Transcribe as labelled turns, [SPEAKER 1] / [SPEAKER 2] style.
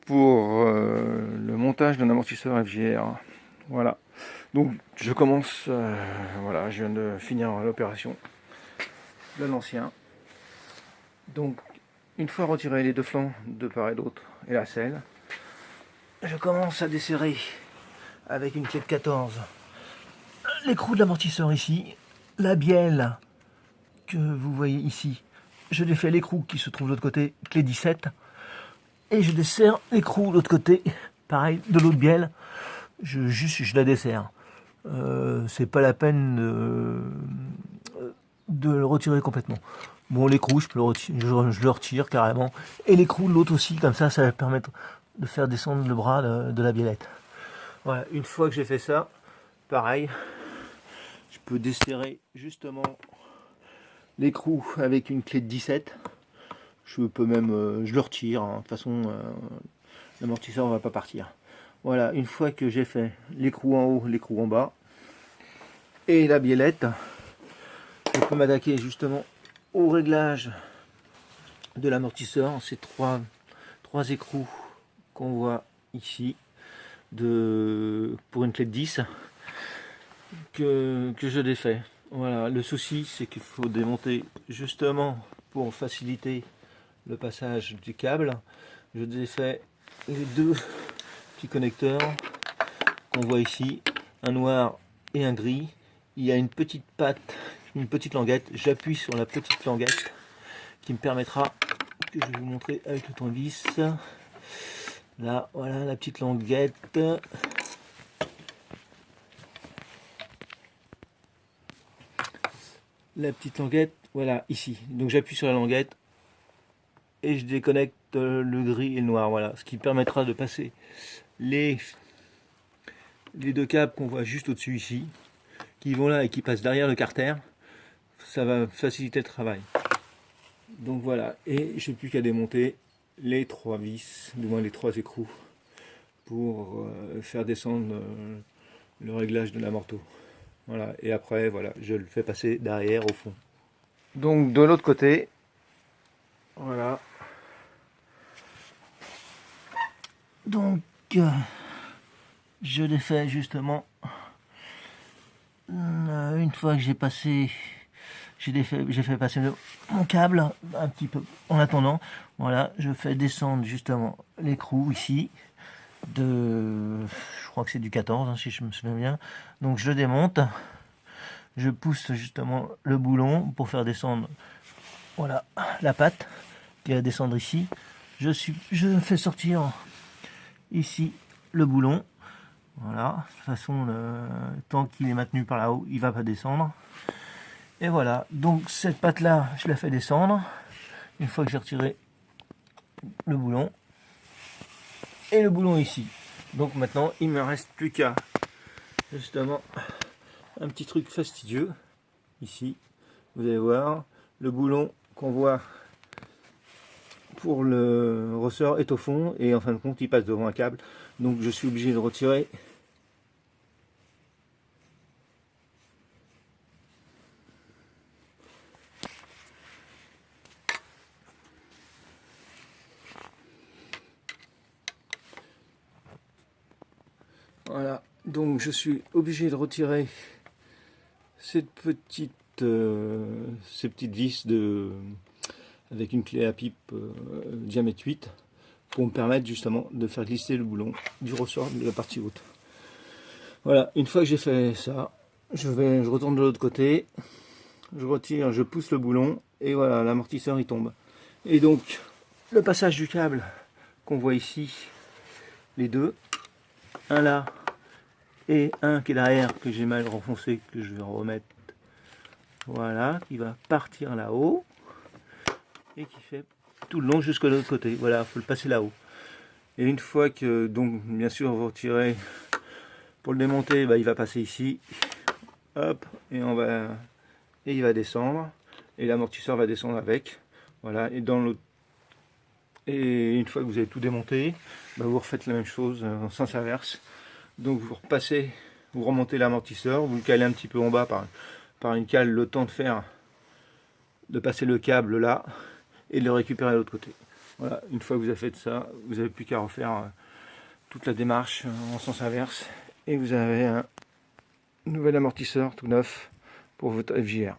[SPEAKER 1] Pour le montage d'un amortisseur FGR. Voilà. Donc je commence. Voilà, je viens de finir l'opération de l'ancien. Donc une fois retiré les deux flancs de part et d'autre et la selle, je commence à desserrer avec une clé de 14 l'écrou de l'amortisseur ici, la bielle que vous voyez ici. Je défais l'écrou qui se trouve de l'autre côté, clé 17. Et je desserre l'écrou de l'autre côté, pareil, de l'autre bielle, je la desserre. C'est pas la peine de le retirer complètement. Bon, l'écrou, je le retire carrément. Et l'écrou de l'autre aussi, comme ça va permettre de faire descendre le bras de la biellette. Voilà, une fois que j'ai fait ça, pareil, je peux desserrer justement l'écrou avec une clé de 17. Je peux même, je le retire, hein. De toute façon, l'amortisseur ne va pas partir. Voilà, une fois que j'ai fait l'écrou en haut, l'écrou en bas, et la biellette, je peux m'attaquer justement au réglage de l'amortisseur. Ces trois écrous qu'on voit ici, pour une clé de 10, que je défais. Voilà, le souci, c'est qu'il faut démonter justement pour faciliter le passage du câble. Je défais les deux petits connecteurs qu'on voit ici, un noir et un gris. Il y a une petite patte, une petite languette. J'appuie sur la petite languette qui me permettra, que je vais vous montrer avec le tournevis. Là, voilà la petite languette. La petite languette, voilà, ici. Donc j'appuie sur la languette et je déconnecte le gris et le noir, voilà, ce qui permettra de passer les deux câbles qu'on voit juste au-dessus ici, qui vont là et qui passent derrière le carter. Ça va faciliter le travail. Donc voilà, et j'ai plus qu'à démonter les trois vis, du moins les trois écrous, pour faire descendre le réglage de l'amorto. Voilà, et après, voilà, je le fais passer derrière au fond. Donc de l'autre côté, voilà. Donc je l'ai fait justement une fois que j'ai passé, j'ai fait passer mon câble un petit peu en attendant. Voilà, je fais descendre justement l'écrou ici je crois que c'est du 14, hein, si je me souviens bien. Donc je le démonte, je pousse justement le boulon pour faire descendre, voilà, la patte qui va descendre ici. Je fais sortir ici le boulon. Voilà, de toute façon, tant qu'il est maintenu par là-haut, il ne va pas descendre. Et voilà, donc cette patte-là, je la fais descendre. Une fois que j'ai retiré le boulon. Et le boulon ici. Donc maintenant, il ne me reste plus qu'à, justement, un petit truc fastidieux. Ici, vous allez voir, le boulon qu'on voit pour le ressort est au fond. Et en fin de compte, il passe devant un câble. Donc je suis obligé de retirer. Voilà, donc je suis obligé de retirer ces petites vis avec une clé à pipe diamètre 8 pour me permettre justement de faire glisser le boulon du ressort de la partie haute. Voilà, une fois que j'ai fait ça, je retourne de l'autre côté, je retire, je pousse le boulon et voilà, l'amortisseur il tombe. Et donc le passage du câble qu'on voit ici, les deux, un là et un qui est derrière que j'ai mal renfoncé, que je vais remettre, voilà, qui va partir là-haut et qui fait tout le long jusqu'à l'autre côté. Voilà, il faut le passer là-haut. Et une fois que, donc bien sûr, vous retirez pour le démonter, bah, il va passer ici, hop, et il va descendre et l'amortisseur va descendre avec. Voilà, et une fois que vous avez tout démonté, bah, vous refaites la même chose en sens inverse. Donc vous repassez, vous remontez l'amortisseur, vous le calez un petit peu en bas par une cale, le temps de passer le câble là et de le récupérer à l'autre côté. Voilà, une fois que vous avez fait ça, vous n'avez plus qu'à refaire toute la démarche en sens inverse et vous avez un nouvel amortisseur tout neuf pour votre FJR.